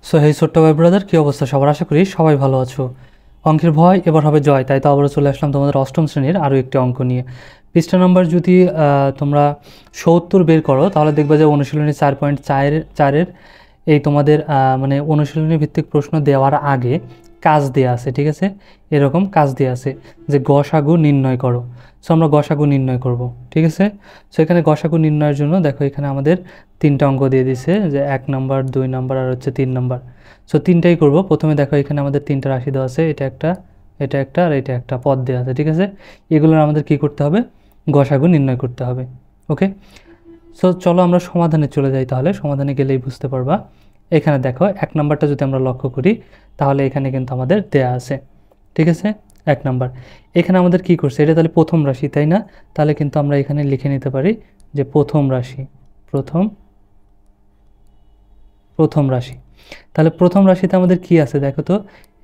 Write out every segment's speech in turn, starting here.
So hey ছোট্ট ভাই brother, কী অবস্থা সবার? আশা করি সবাই ভালো আছো। অঙ্কের ভয় এবার হবে জয়, তাই তো আবারও চলে আসলাম তোমাদের অষ্টম শ্রেণীর আরও একটি অঙ্ক নিয়ে। পৃষ্ঠা নম্বর যদি তোমরা 70 বের করো তাহলে দেখবে যে অনুশীলনী 4.4-4-এর এই তোমাদের মানে অনুশীলনী ভিত্তিক প্রশ্ন দেওয়ার আগে কাজ দেওয়া আছে, ঠিক আছে? এরকম কাজ দেওয়া আছে যে গসাগু নির্ণয় করো। সো আমরা গসাগু নির্ণয় করব, ঠিক আছে? সো এখানে গসাগু নির্ণয়ের জন্য দেখো এখানে আমাদের 3টা অঙ্ক দিয়ে দিছে, যে 1 নাম্বার, 2 নাম্বার আর হচ্ছে 3 নাম্বার। সো 3টাই করব। প্রথমে দেখো এখানে আমাদের 3টা রাশি দেওয়া আছে, এটা একটা, এটা একটা আর এটা একটা পদ দেওয়া আছে, ঠিক আছে? এগুলোর আমাদের কি করতে হবে? গসাগু নির্ণয় করতে হবে। ওকে, সো চলো আমরা সমাধানে চলে যাই, তাহলে সমাধানে গেলেই বুঝতে পারবা। এখানে দেখো 1 নাম্বারটা যদি আমরা লক্ষ্য করি তাহলে এখানে কিন্তু আমাদের দেয়া আছে, ঠিক আছে? 1 নাম্বার এখানে আমাদের কি করছে, এটা তাহলে প্রথম রাশি, তাই না? তাহলে কিন্তু আমরা এখানে লিখে নিতে পারি যে প্রথম রাশি, প্রথম রাশি। তাহলে প্রথম রাশিতে আমাদের কি আছে দেখো তো,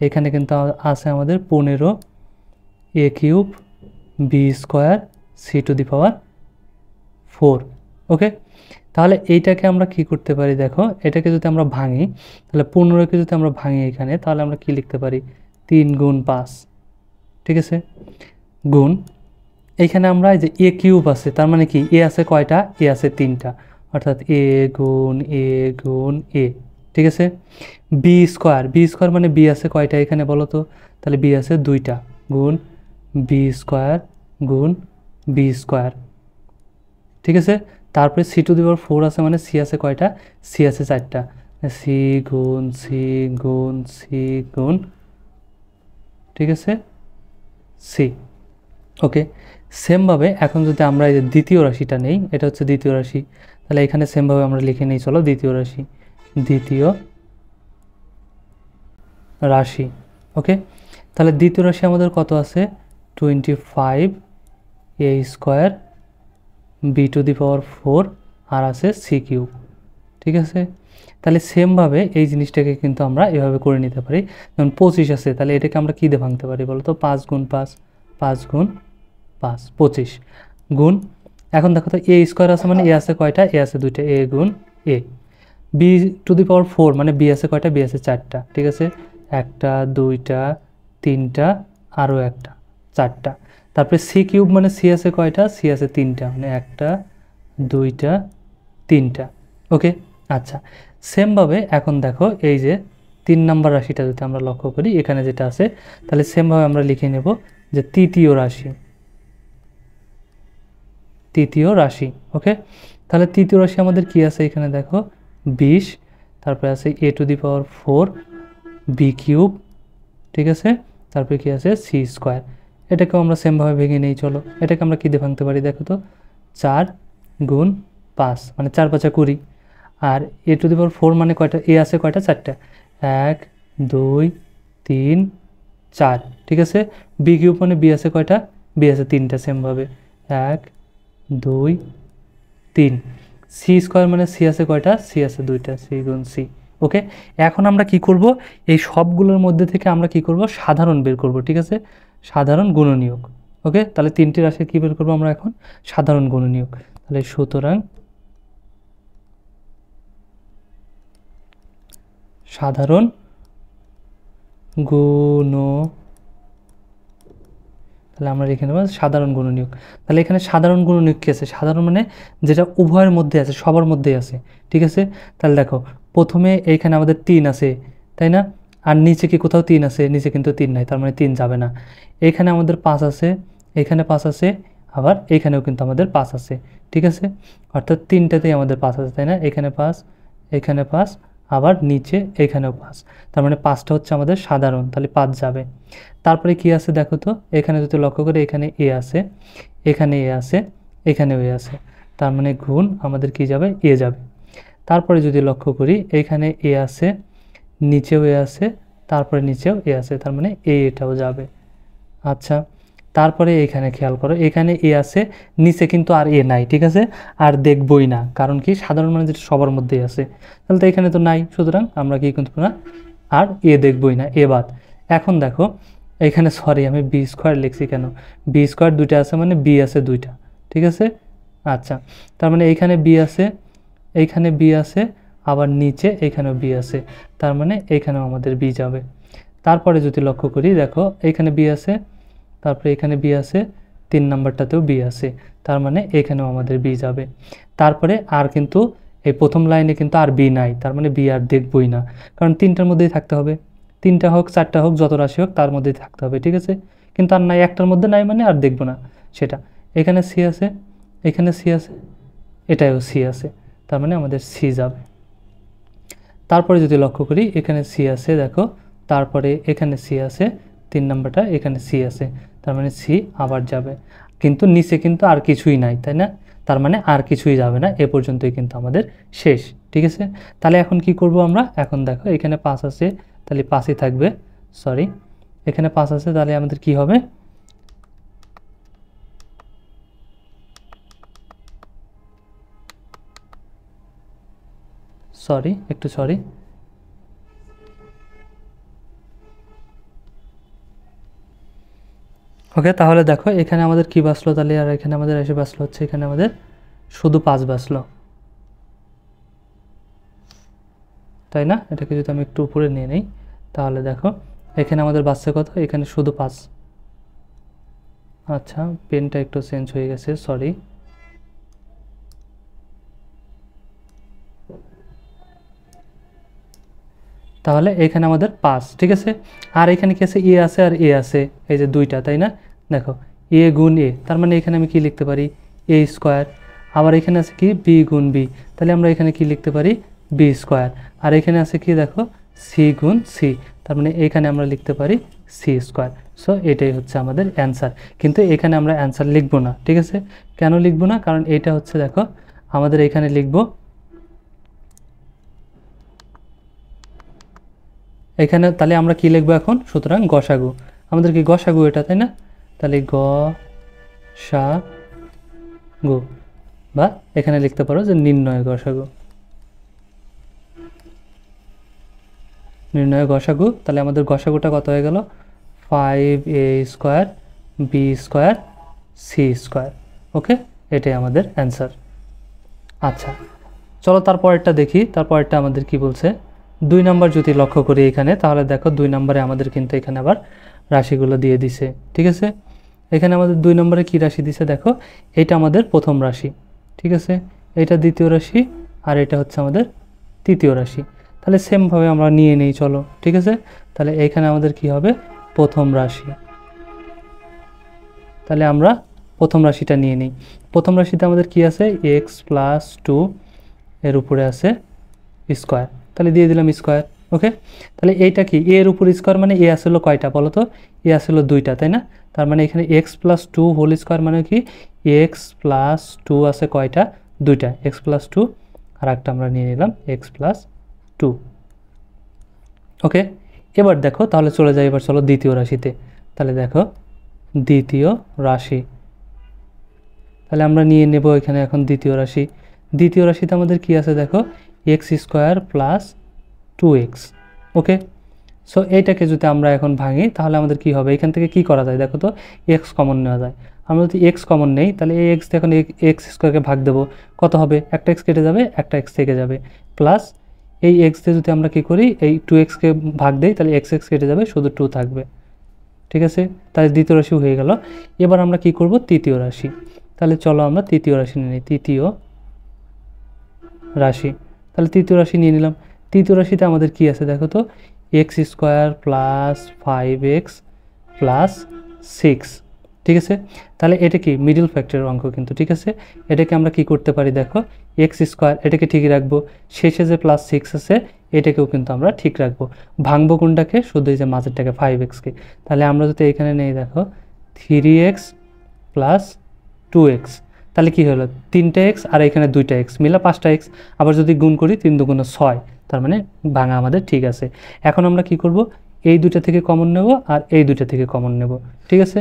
এখানে কিন্তু আছে আমাদের 15a³ b² c⁴। ওকে, তাহলে এইটাকে আমরা কি করতে পারি দেখো, এটাকে যদি আমরা ভাঙি তাহলে 15কে যদি আমরা ভাঙি এখানে, তাহলে আমরা কি লিখতে পারি? 3 গুণ 5, ঠিক আছে? গুণ এইখানে আমরা এই যে a³ আছে, তার মানে কি এ আছে কয়টা? এ আছে 3টা, অর্থাৎ a গুণ a গুণ a, ঠিক আছে? b² মানে b আছে কয়টা এখানে বলো তো? তাহলে b আছে 2টা, গুণ b² গুণ b², ঠিক আছে? তারপরে c⁴ আছে, মানে c আছে কয়টা? c আছে 4টা, c গুণ c গুণ c গুণ, ঠিক আছে, c। ওকে, সেমভাবে এখন যদি আমরা এই যে দ্বিতীয় রাশিটা নেই, এটা হচ্ছে দ্বিতীয় রাশি, তাহলে এখানে সেমভাবে আমরা লিখে নিই, চলো দ্বিতীয় রাশি, দ্বিতীয় রাশি। ওকে, তাহলে দ্বিতীয় রাশি আমাদের কত আছে? 25a² b⁴ আর আছে c³, ঠিক আছে? তাহলে সেমভাবে এই জিনিসটাকে কিন্তু আমরা এভাবে করে নিতে পারি। যেমন 25 আছে, তাহলে এটাকে আমরা কী দিয়ে ভাঙতে পারি বলো তো? 5 গুণ 5, 5 গুণ 5, 25 গুণ, এখন দেখো তো a² আছে, মানে এ আছে কয়টা? এ আছে 2টা, a গুণ a। b⁴ মানে b আছে কয়টা? b আছে 4টা, ঠিক আছে? 1টা 2টা 3টা আরও একটা, 4টা। তারপরে c³ মানে c আছে কয়টা? c আছে 3টা, মানে 1টা 2টা 3টা। ওকে, আচ্ছা, সেমভাবে এখন দেখো এই যে 3 নাম্বার রাশিটা যদি আমরা লক্ষ্য করি, এখানে যেটা আছে, তাহলে সেমভাবে আমরা লিখে নেব যে তৃতীয় রাশি, তৃতীয় রাশি। ওকে, তাহলে তৃতীয় রাশি আমাদের কি আছে এখানে দেখো? 20, তারপরে আছে a⁴ b³, ঠিক আছে? তারপরে কি আছে? c²। এটাকেও আমরা সেমভাবে ভেঙে নেই, চলো এটাকে আমরা কী দিয়ে ভাঙতে পারি দেখো তো? 4 গুণ 5, মানে 4 5 20, আর a⁴ মানে কয়টা? এ আছে কয়টা? 4টা, 1 2 3 4, ঠিক আছে? b³ মানে b আছে কয়টা? b আছে 3টা, সেমভাবে 1 2 3। c² মানে c আছে কয়টা? c আছে 2টা, c গুণ c। ওকে, এখন আমরা কি করব? এই সবগুলোর মধ্যে থেকে আমরা কি করব? সাধারণ বের করব, ঠিক আছে? সাধারণ গুণনীয়ক। ওকে, তাহলে 3টি রাশি কি বের করব আমরা এখন? সাধারণ গুণনীয়ক। তাহলে সুতরাং সাধারণ গুণ, তাহলে আমরা লিখে নেব সাধারণ গুণনীয়ক। তাহলে এখানে সাধারণ গুণনীয়ক কী আছে? সাধারণ মানে যেটা উভয়ের মধ্যে আছে, সবার মধ্যেই আছে, ঠিক আছে? তাহলে দেখো প্রথমে এইখানে আমাদের 3 আছে, তাই না? আর নিচে কি কোথাও 3 আছে? নিচে কিন্তু 3 নাই, তার মানে 3 যাবে না। এইখানে আমাদের 5 আছে, এইখানে 5 আছে, আবার এইখানেও কিন্তু আমাদের 5 আছে, ঠিক আছে? অর্থাৎ 3টাতেই আমাদের 5 আছে, তাই না? এখানে 5, এখানে 5, আবার নিচে এইখানেও 5, তার মানে 5টা হচ্ছে আমাদের সাধারণ, তাহলে 5 যাবে। তারপরে কি আছে দেখো তো? এখানে যদি লক্ষ্য করি, এখানে এ আছে, এখানে এ আছে, এখানেও এ আছে, তার মানে গুণ আমাদের কি যাবে? এ যাবে। তারপরে যদি লক্ষ্য করি, এখানে এ আছে, নিচেও এ আছে, তারপরে নিচেও এ আছে, তার মানে এটাও যাবে। আচ্ছা, তারপরে এখানে খেয়াল করো, এখানে এ আছে, নিচে কিন্তু আর এ নাই, ঠিক আছে? আর দেখবই না, কারণ কি? সাধারণ মানে যেটা সবার মধ্যেই আছে, তাহলে তো এখানে তো নাই, সুতরাং আমরা কি কিন্তু না, আর এ দেখবই না, এ বাদ। এখন দেখো এখানে, সরি আমি b² লিখছি কেন? b² 2টা আছে, মানে b আছে 2টা, ঠিক আছে? আচ্ছা, তার মানে এইখানে b আছে, এইখানে b আছে, আবার নিচে এখানেও বি আছে, তার মানে এখানেও আমাদের বি যাবে। তারপরে যদি লক্ষ্য করি দেখো এখানে বি আছে, তারপরে এখানে বি আছে, 3 নাম্বারটাতেও বি আছে, তার মানে এখানেও আমাদের বি যাবে। তারপরে আর কিন্তু এই প্রথম লাইনে কিন্তু আর বি নাই, তার মানে বি আর দেখবই না, কারণ 3টার মধ্যেই থাকতে হবে, 3টা হোক 4টা হোক যত রাশি হোক তার মধ্যেই থাকতে হবে, ঠিক আছে। কিন্তু আর নাই, একটার মধ্যে নাই মানে আর দেখবো না সেটা। এখানে সি আছে, এখানে সি আছে, এটাও সি আছে, তার মানে আমাদের সি যাবে। তারপরে যদি লক্ষ্য করি এখানে সি আছে দেখো, তারপরে এখানে সি আছে, 3 নাম্বারটা এখানে সি আছে, তার মানে সি আবার যাবে। কিন্তু নিচে কিন্তু আর কিছুই নাই, তাই না, তার মানে আর কিছুই যাবে না, এ পর্যন্তই কিন্তু আমাদের শেষ, ঠিক আছে। তাহলে এখন কি করব আমরা, এখন দেখো এখানে 5 আছে, তাহলে 5ই থাকবে, সরি এখানে 5 আছে, তাহলে আমাদের কি হবে, সরি একটু সরি, ওকে। তাহলে দেখো এখানে আমাদের কি বাঁচলো তাহলে, আর এখানে আমাদের এসে বাঁচলো হচ্ছে, এখানে আমাদের শুধু 5 বাঁচলো, তাই না। এটাকে যদি আমি একটু উপরে নিয়ে নিই তাহলে দেখো এখানে আমাদের বাঁচছে কত, এখানে শুধু 5। আচ্ছা পেনটা একটু চেঞ্জ হয়ে গেছে, সরি। তাহলে এখানে আমাদের 5, ঠিক আছে। আর এখানে কি আছে, এ আছে আর এ আছে, এই যে 2টা, তাই না। দেখো এ গুণ এ, তার মানে এখানে আমি কি লিখতে পারি, এ স্কোয়ার। আবার এখানে আছে কি, বি গুণ বি, তাহলে আমরা এখানে কি লিখতে পারি, বি স্কোয়ার। আর এখানে আছে কি দেখো, সি গুণ সি, তার মানে এখানে আমরা লিখতে পারি সি স্কোয়ার। সো এটাই হচ্ছে আমাদের অ্যান্সার। কিন্তু এখানে আমরা অ্যান্সার লিখবো না, ঠিক আছে। কেন লিখবো না, কারণ এটা হচ্ছে দেখো আমাদের এখানে লিখবো, এখানে তাহলে আমরা কি লিখবো এখন, সুতরাং গসাগু, আমাদের কি গসাগু এটা, তাই না। তাহলে গসাগু, বা এখানে লিখতে পারো যে নির্ণয় গসাগু, নির্ণয় গসাগু। তাহলে আমাদের গসাগুটা কত হয়ে গেল, 5a square b square c square. Okay, এটাই আমাদের অ্যান্সার। আচ্ছা চলো তারপরেরটা দেখি, তারপরেরটা আমাদের কি বলছে। 2 নাম্বার যদি লক্ষ্য করি এখানে, তাহলে দেখো 2 নম্বরে আমাদের কিন্তু এখানে আবার রাশিগুলো দিয়ে দিছে, ঠিক আছে। এখানে আমাদের 2 নম্বরে কি রাশি দিছে দেখো, এটা আমাদের প্রথম রাশি, ঠিক আছে, এটা দ্বিতীয় রাশি, আর এটা হচ্ছে আমাদের তৃতীয় রাশি। তাহলে সেমভাবে আমরা নিয়ে নেই চলো, ঠিক আছে। তাহলে এখানে আমাদের কি হবে, প্রথম রাশি, তাহলে আমরা প্রথম রাশিটা নিয়ে নিই। প্রথম রাশিতে আমাদের কি আছে, এক্স প্লাস 2 এর উপরে আছে স্কোয়ার, তাহলে দিয়ে দিলাম স্কোয়ার। ওকে, তাহলে এইটা কি, এর উপর স্কোয়ার মানে এ আসলো কয়টা বলো তো, এ আসলো 2টা, তাই না। তার মানে এখানে এক্স প্লাস 2 হোল স্কোয়ার মানে কি, এক্স প্লাস 2 আছে কয়টা, 2টা, এক্স প্লাস 2, আর একটা আমরা নিয়ে নিলাম এক্স প্লাস 2। ওকে, এবার দেখো তাহলে চলে যাই, এবার চলো দ্বিতীয় রাশিতে। তাহলে দেখো দ্বিতীয় রাশি, তাহলে আমরা নিয়ে নেব এখানে এখন দ্বিতীয় রাশি। দ্বিতীয় রাশিতে আমাদের কি আছে দেখো, এক্স স্কোয়ার প্লাস 2x। ওকে, সো এইটাকে যদি আমরা এখন ভাঙি তাহলে আমাদের কি হবে, এখান থেকে কি করা যায় দেখো তো, এক্স কমন নেওয়া যায়। আমরা যদি এক্স কমন নেই তাহলে এই এক্স এখন এক্স স্কোয়ারকে ভাগ দেবো, কত হবে, একটা এক্স কেটে যাবে, একটা এক্স থেকে যাবে, প্লাস এই এক্স দিয়ে যদি আমরা কি করি, এই 2xকে ভাগ দেই তাহলে এক্স এক্স কেটে যাবে, শুধু 2 থাকবে, ঠিক আছে। তাহলে দ্বিতীয় রাশি হয়ে গেল। এবার আমরা কি করব, তৃতীয় রাশি। তাহলে চলো আমরা তৃতীয় রাশি নিয়ে নিই, তৃতীয় রাশি, তাহলে তৃতীয় রাশি নিয়ে নিলাম। তৃতীয় রাশিতে আমাদের কি আছে দেখো তো, x square plus 5x plus 6, ঠিক আছে। তাহলে এটা কি মিডল ফ্যাক্টরের অঙ্ক কিন্তু, ঠিক আছে। এটাকে আমরা কি করতে পারি দেখো, এক্স স্কোয়ার এটাকে ঠিকই রাখবো, শেষে যে প্লাস 6 আছে এটাকেও কিন্তু আমরা ঠিক রাখবো। ভাঙবো কোনটাকে, শুধু এই যে মাঝেরটাকে 5xকে। তাহলে আমরা যদি এখানে নেই দেখো 3x প্লাস 2x, তাহলে কি হলো, 3টা এক্স আর এখানে 2টা এক্স মিলে 5টা এক্স। আবার যদি গুণ করি 3 দুগুণে 6, তার মানে ভাঙা আমাদের ঠিক আছে। এখন আমরা কি করব, এই 2টা থেকে কমন নেব আর এই 2টা থেকে কমন নেব, ঠিক আছে।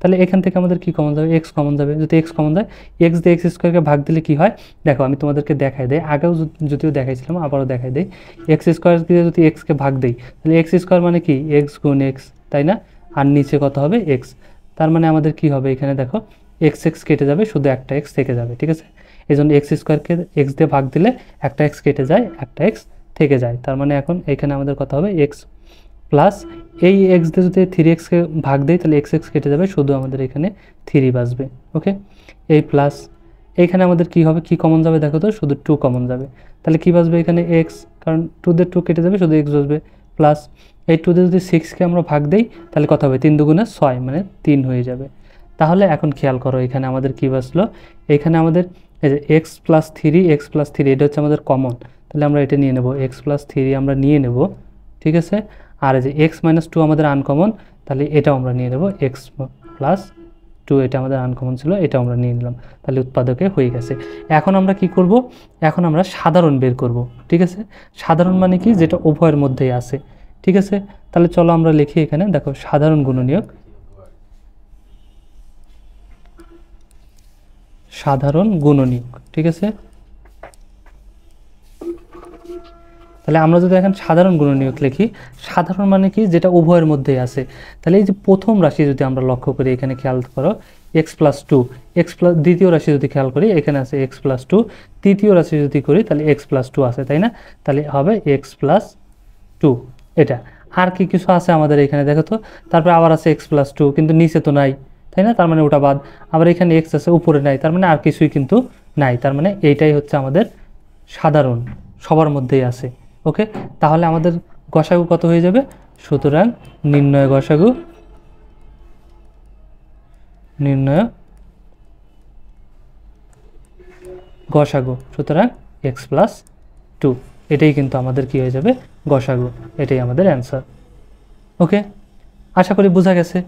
তাহলে এখান থেকে আমাদের কি কমন যাবে, এক্স কমন যাবে। যদি এক্স কমন যায়, এক্স দিয়ে এক্স স্কোয়ারকে ভাগ দিলে কি হয় দেখো, আমি তোমাদেরকে দেখাই দেই, আগেও যদিও দেখাইছিলাম আবারও দেখাই দেই। এক্স স্কোয়ার দিয়ে যদি এক্সকে ভাগ দেই তাহলে এক্স স্কোয়ার মানে কি, এক্স গুণ এক্স, তাই না। আর নিচে কত হবে, এক্স। তার মানে আমাদের কি হবে এখানে দেখো, এক্স এক্স কেটে যাবে, শুধু একটা এক্স থেকে যাবে, ঠিক আছে। এই জন্য এক্স স্কোয়ারকে এক্স দিয়ে ভাগ দিলে একটা এক্স কেটে যায়, একটা এক্স থেকে যায়। তার মানে এখন এখানে আমাদের কথা হবে এক্স প্লাস এই এক্স দিয়ে যদি 3x-কে ভাগ দেয় তাহলে এক্স এক্স কেটে যাবে, শুধু আমাদের এখানে 3 বাঁচবে। ওকে, এই প্লাস এইখানে আমাদের কি হবে, কি কমন যাবে দেখো তো, শুধু 2 কমন যাবে। তাহলে কি বাঁচবে এখানে এক্স, কারণ 2 দিয়ে 2 কেটে যাবে, শুধু এক্স বাঁচবে। প্লাস এই 2 দিয়ে যদি 6-কে আমরা ভাগ দেই তাহলে কত হবে, 3 দুগুণে 6 মানে 3 হয়ে যাবে। তাহলে এখন খেয়াল করো এখানে আমাদের কি বাঁচলো, এখানে আমাদের এই যে এক্স প্লাস 3 এটা হচ্ছে আমাদের কমন, তাহলে আমরা এটা নিয়ে নেব, এক্স প্লাস 3 আমরা নিয়ে নেব, ঠিক আছে। আর এই যে এক্স মাইনাস 2 আমাদের আনকমন, তাহলে এটাও আমরা নিয়ে নেব, এক্স প্লাস 2 এটা আমাদের আনকমন ছিল, এটাও আমরা নিয়ে নিলাম, তাহলে উৎপাদকে হয়ে গেছে। এখন আমরা কি করব, এখন আমরা সাধারণ বের করব, ঠিক আছে। সাধারণ মানে কি, যেটা উভয়ের মধ্যেই আছে, ঠিক আছে। তাহলে চলো আমরা লিখি এখানে, দেখো সাধারণ গুণনীয়ক, সাধারণ গুণনীয়ক, ঠিক আছে। তাহলে আমরা যদি এখন সাধারণ গুণনীয়ক লিখি, সাধারণ মানে কি, যেটা উভয়ের মধ্যেই আছে। তাহলে এই যে প্রথম রাশি যদি আমরা লক্ষ্য করি, এখানে খেয়াল করো এক্স প্লাস 2, এক্স প্লাস দ্বিতীয় রাশি যদি খেয়াল করি এখানে আছে এক্স প্লাস 2, তৃতীয় রাশি যদি করি তাহলে এক্স প্লাস 2 আছে, তাই না। তাহলে হবে এক্স প্লাস 2 এটা। আর কি কিছু আছে আমাদের এখানে দেখো তো, তারপরে আবার আছে এক্স প্লাস 2, কিন্তু নিচে তো নাই, তাই না, তার মানে ওটা বাদ। আবার এখানে এক্স আছে, উপরে নাই, তার মানে আর কিছুই কিন্তু নাই, তার মানে এইটাই হচ্ছে আমাদের সাধারণ, সবার মধ্যেই আছে। ওকে, তাহলে আমাদের গসাগু কত হয়ে যাবে, সুতরাং নির্ণয় গসাগু, নির্ণয় গসাগু, সুতরাং এক্স প্লাস 2, এটাই কিন্তু আমাদের কি হয়ে যাবে, গসাগু, এটাই আমাদের অ্যান্সার। ওকে, আশা করি বোঝা গেছে।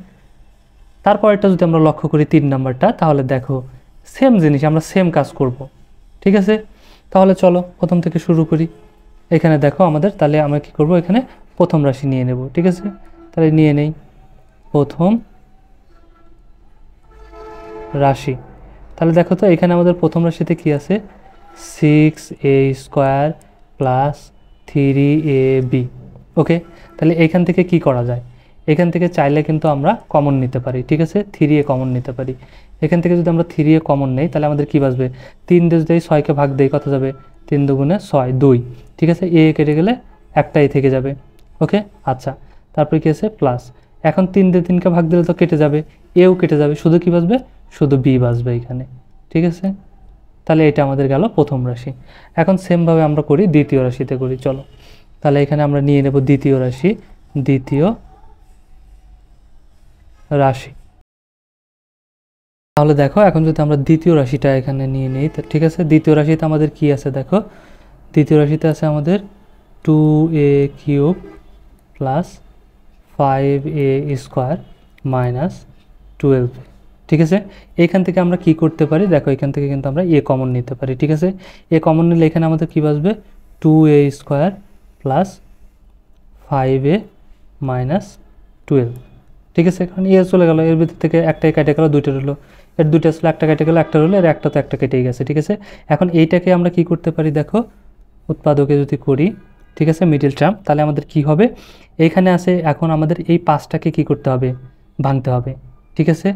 তারপরটা যদি আমরা লক্ষ্য করি 3 নাম্বারটা, তাহলে দেখো সেম জিনিস, আমরা সেম কাজ করব, ঠিক আছে। তাহলে চলো প্রথম থেকে শুরু করি। এখানে দেখো আমাদের, তাহলে আমরা কি করব, এখানে প্রথম রাশি নিয়ে নেব, ঠিক আছে। তাহলে নিয়ে নেই প্রথম রাশি। তাহলে দেখো তো এখানে আমাদের প্রথম রাশিতে কি আছে, 6a² প্লাস 3ab। ওকে, তাহলে এখান থেকে কি করা যায়, এখান থেকে চাইলে কিন্তু আমরা কমন নিতে পারি, ঠিক আছে, 3a কমন নিতে পারি। এখান থেকে যদি আমরা 3a কমন নেই তাহলে আমাদের কি বাঁচবে, 3 দিয়ে যদি 6-কে ভাগ দেই কত যাবে, 3 দুগুণে 6, 2, ঠিক আছে। এ কেটে গেলে একটাই থেকে যাবে। ওকে, আচ্ছা, তারপরে কি আছে প্লাস, এখন 3 দিয়ে 3-কে ভাগ দিলে তো কেটে যাবে, এও কেটে যাবে, শুধু কি বাঁচবে, শুধু বি বাঁচবে এখানে, ঠিক আছে। তাহলে এটা আমাদের গেল প্রথম রাশি। এখন সেমভাবে আমরা করি দ্বিতীয় রাশিতে করি, চলো। তাহলে এখানে আমরা নিয়ে নেব দ্বিতীয় রাশি, দ্বিতীয় রাশি। তাহলে দেখো এখন যদি আমরা দ্বিতীয় রাশিটা এখানে নিয়ে নিই, ঠিক আছে। দ্বিতীয় রাশিতে আমাদের কি আছে দেখো, দ্বিতীয় রাশিতে আছে আমাদের 2a³ প্লাস 5a² মাইনাস 12, ঠিক আছে। এখান থেকে আমরা কি করতে পারি দেখো, এখান থেকে কিন্তু আমরা এ কমন নিতে পারি, ঠিক আছে। এ কমন নিলে এখানে আমাদের কী বাঁচবে, 2a² প্লাস 5a মাইনাস 12, ঠিক আছে। কারণ এ চলে গেল, এর ভিতর থেকে একটাই কেটে গেল, দুইটা রইলো, এর দুইটা আসলে একটা কেটে গেল, একটা রইলো, এর একটা তো একটা কেটেই গেছে, ঠিক আছে। এখন এইটাকে আমরা কি করতে পারি দেখো, উৎপাদকে যদি করি, ঠিক আছে, মিডল টার্ম, তাহলে আমাদের কি হবে, এইখানে আছে, এখন আমাদের এই 5টাকে কি করতে হবে, ভাঙতে হবে, ঠিক আছে।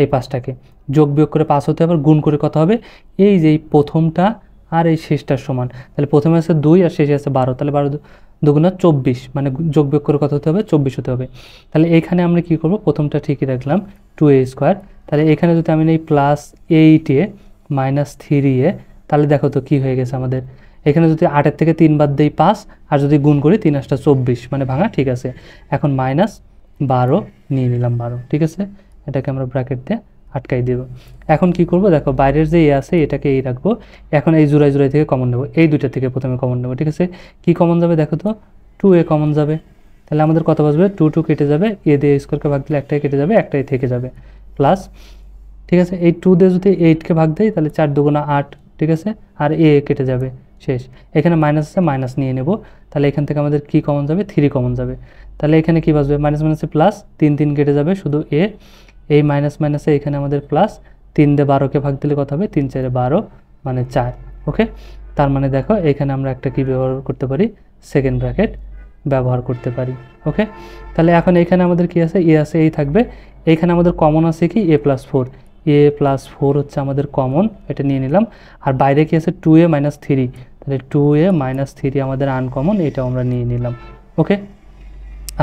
এই 5টাকে যোগ বিয়োগ করে 5 হতে হবে, গুণ করে কত হবে, এই যে এই প্রথমটা আর এই শেষটার সমান, তাহলে প্রথমে আছে 2 আর শেষে আছে 12, তাহলে 12 দুগুণা 24, মানে যোগ বিয়োগ করে কত হতে হবে, 24 হতে হবে। তাহলে এইখানে আমরা কি করব, প্রথমটা ঠিকই রাখলাম 2a², তাহলে এখানে যদি আমি নেই প্লাস 8a মাইনাস 3a, তাহলে দেখো তো কি হয়ে গেছে আমাদের, এখানে যদি 8-এর থেকে 3 বাদ দেই 5, আর যদি গুণ করি 3 8 24, মানে ভাঙা, ঠিক আছে। এখন মাইনাস 12 নিয়ে নিলাম, 12, ঠিক আছে। এটাকে আমরা ব্র্যাকেট দিয়ে আটকাই দেব। এখন কি করব দেখো, বাইরের যে এ আছে এটাকে এই রাখবো, এখন এই জোড়াই জোড়াই থেকে কমন নেব, এই দুইটা থেকে প্রথমে কমন নেব, ঠিক আছে। কি কমন যাবে দেখো তো, 2a কমন যাবে, তাহলে আমাদের কত বাঁচবে, 2 কেটে যাবে, এ দিয়ে স্কোয়ারকে ভাগ দিলে একটাই কেটে যাবে, একটাই থেকে যাবে, প্লাস, ঠিক আছে। এই 2 দিয়ে যদি 8-কে ভাগ দেয় তাহলে 4 দুগুণা 8, ঠিক আছে, আর এ কেটে যাবে, শেষ। এখানে মাইনাস আছে, মাইনাস নিয়ে নেব, তাহলে এখান থেকে আমাদের কি কমন যাবে, 3 কমন যাবে, তাহলে এখানে কি বাঁচবে, মাইনাস মাইনাসে প্লাস, 3 3 কেটে যাবে, শুধু এ, এই মাইনাস মাইনাসে এখানে আমাদের প্লাস, 3 দিয়ে 12-কে ভাগ দিলে কত হবে, 3 4 12 মানে 4। ওকে, তার মানে দেখো এখানে আমরা একটা কি ব্যবহার করতে পারি, সেকেন্ড ব্র্যাকেট ব্যবহার করতে পারি। ওকে, তাহলে এখন এখানে আমাদের কি আছে, এ আছে, এই থাকবে, এইখানে আমাদের কমন আছে কি a+4, এ প্লাস 4 হচ্ছে আমাদের কমন, এটা নিয়ে নিলাম। আর বাইরে কি আছে 2a - 3, তাহলে 2a - 3 আমাদের আনকমন, এটাও আমরা নিয়ে নিলাম। ওকে,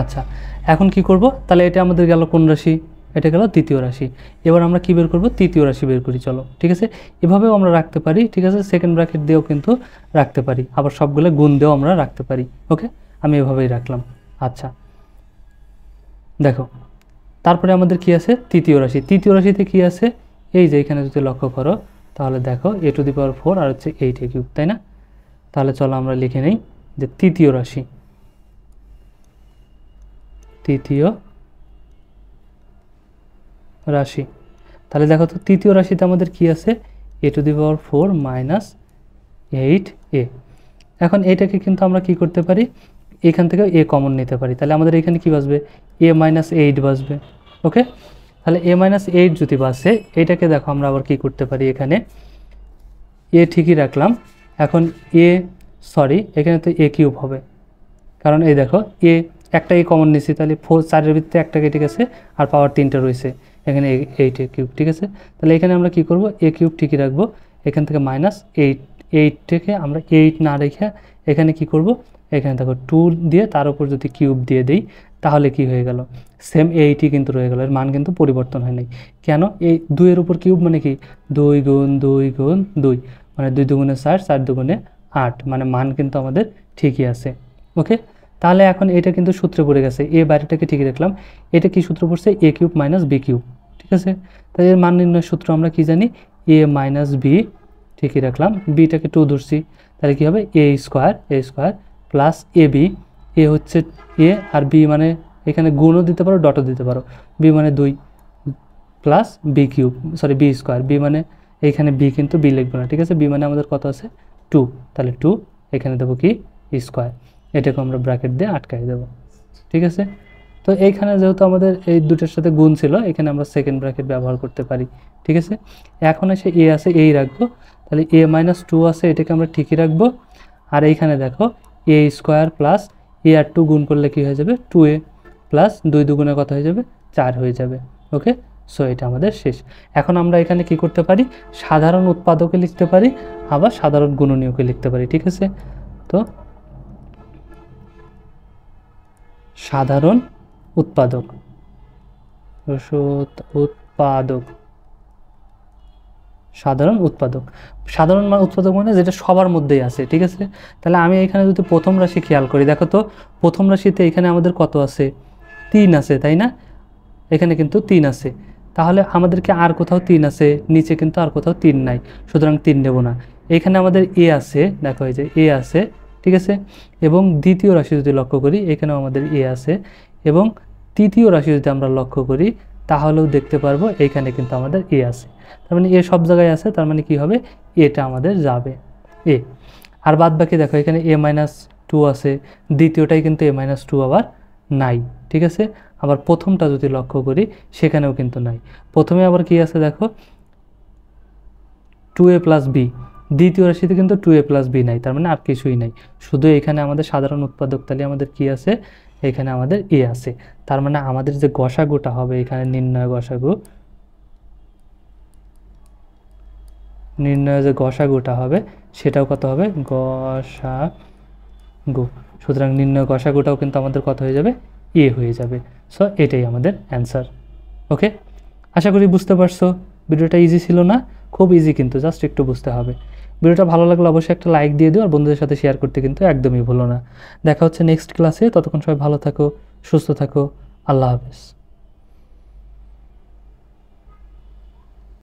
আচ্ছা এখন কি করব, তাহলে এটা আমাদের গেল কোন রাশি, এটা গেল তৃতীয় রাশি। এবার আমরা কি বের করব, তৃতীয় রাশি বের করি, চলো ঠিক আছে। এভাবেও আমরা রাখতে পারি, ঠিক আছে, সেকেন্ড ব্র্যাকেট দিয়েও কিন্তু রাখতে পারি, আবার সবগুলো গুণ দিয়েও আমরা রাখতে পারি। ওকে, আমি এভাবেই রাখলাম। আচ্ছা দেখো, তারপরে আমাদের কি আছে, তৃতীয় রাশি। তৃতীয় রাশিতে কি আছে, এই যে এখানে যদি লক্ষ্য করো তাহলে দেখো a⁴ আর হচ্ছে 8a³, তাই না? তাহলে চলো আমরা লিখে নেই যে তৃতীয় রাশি, তৃতীয় রাশি। তাহলে দেখো তো তৃতীয় রাশিতে আমাদের কি আছে, a⁴ - 8a। এখন এটাকে কিন্তু আমরা কি করতে পারি, এখান থেকে a কমন নিতে পারি, তাহলে আমাদের এখানে কি বাসবে, a - 8 বাসবে। ওকে, তাহলে a - 8 যদি বাসে, এটাকে দেখো আমরা আবার কি করতে পারি, এখানে a ঠিকই রাখলাম, এখন এখানে তো a³ হবে, কারণ এই দেখো একটা a কমন নিছি, তাহলে 4-এর ভিত্তিতে একটা কেটে গেছে আর পাওয়ার 3টা রয়েছে, এখানে 8a³, ঠিক আছে। তাহলে এখানে আমরা কি করব, a³ ঠিকই রাখবো, এখান থেকে -8 থেকে আমরা 8 না রেখে এখানে কি করব, এখানে দেখো 2 দিয়ে তার উপর যদি কিউব দিয়ে দিই তাহলে কি হয়ে গেল, সেম 8ই কিন্তু রয়ে গেল, এর মান কিন্তু পরিবর্তন হয় নাই। কেন, এই 2-এর উপর কিউব মানে কি 2 গুণ 2 গুণ 2, মানে 2 দুগুণে 4, 4 দুগুণে 8, মানে মান কিন্তু আমাদের ঠিকই আছে। ওকে, তাহলে এখন এটা কিন্তু সূত্রে পড়ে গেছে, এ বাইরেটাকে ঠিকই রাখলাম, এটা কি সূত্র পড়ছে, a³ - b³, ঠিক আছে। তাই এর মান নির্ণয়ের সূত্র আমরা কি জানি, a - b, ঠিকই রাখলাম, বিটাকে 2 ধরছি, তাহলে কি হবে a² প্লাস ab, এ হচ্ছে a আর b মানে এখানে গুণও দিতে পারো ডটও দিতে পারো, b মানে 2 প্লাস b³ b², b মানে এইখানে b কিন্তু b লিখবো না, ঠিক আছে, b মানে আমাদের কত আছে 2, তাহলে 2 এখানে দেবো কি স্কোয়ার, এটাকে আমরা ব্র্যাকেট দিয়ে আটকাই দেবো, ঠিক আছে। তো এইখানে যেহেতু আমাদের এই দুটোর সাথে গুণ ছিল, এখানে আমরা সেকেন্ড ব্র্যাকেট ব্যবহার করতে পারি, ঠিক আছে। এখন এসে a আছে, এই রাখবো, তাহলে a - 2 আছে, এটাকে আমরা ঠিকই রাখবো। আর এইখানে দেখো a² প্লাস a আর 2 গুণ করলে কি হয়ে যাবে, 2a প্লাস 2 দুগুণে কত হয়ে যাবে, 4 হয়ে যাবে। ওকে, সো এটা আমাদের শেষ। এখন আমরা এখানে কি করতে পারি, সাধারণ উৎপাদকে লিখতে পারি, আবার সাধারণ গুণনীয়কে লিখতে পারি, ঠিক আছে। তো সাধারণ উৎপাদক, সাধারণ উৎপাদক, সাধারণ উৎপাদক মানে যেটা সবার মধ্যেই আছে, ঠিক আছে। তাহলে আমি এখানে যদি প্রথম রাশি খেয়াল করি, দেখো তো প্রথম রাশিতে এখানে আমাদের কত আছে, 3 আছে, তাই না? এখানে কিন্তু 3 আছে, তাহলে আমাদেরকে আর কোথাও 3 আছে, নিচে কিন্তু আর কোথাও 3 নাই, সুতরাং 3 নেব না। এখানে আমাদের a আছে, দেখো এই যে a আছে, ঠিক আছে। এবং দ্বিতীয় রাশি যদি লক্ষ্য করি, এখানেও আমাদের a আছে, এবং তৃতীয় রাশি যদি আমরা লক্ষ্য করি তাহলেও দেখতে পারবো এখানে কিন্তু আমাদের a আছে, তার মানে a সব জায়গায় আছে, তার মানে কি হবে, এটা আমাদের যাবে a। আর বাদ বাকি দেখো এখানে a - 2 আছে, দ্বিতীয়টাই কিন্তু a - 2 আবার নাই, ঠিক আছে। আবার প্রথমটা যদি লক্ষ্য করি সেখানেও কিন্তু নাই, প্রথমে আবার কি আছে দেখো 2a প্লাস b, দ্বিতীয় রাশিতে কিন্তু 2a প্লাস b নাই, তার মানে আর কিছুই নাই, শুধু এখানে আমাদের সাধারণ উৎপাদক, তাহলে আমাদের কি আছে, এখানে আমাদের a আছে, তার মানে আমাদের যে গসাগুটা হবে এখানে নির্ণয় যে গসাগুটা হবে সেটাও কত হবে, গসাগু, সুতরাং নির্ণয় গসাগুটাও কিন্তু আমাদের কত হয়ে যাবে, a হয়ে যাবে। সো এটাই আমাদের অ্যান্সার। ওকে, আশা করি বুঝতে পারছো, ভিডিওটা ইজি ছিল না, খুব ইজি কিন্তু, জাস্ট একটু বুঝতে হবে। ভিডিওটা ভালো লাগলে অবশ্যই একটা লাইক দিয়ে দিও, আর বন্ধুদের সাথে শেয়ার করতে কিন্তু একদমই ভুলো না। দেখা হচ্ছে নেক্সট ক্লাসে, ততক্ষণ সবাই ভালো থাকো, সুস্থ থাকো, আল্লাহ হাফেজ।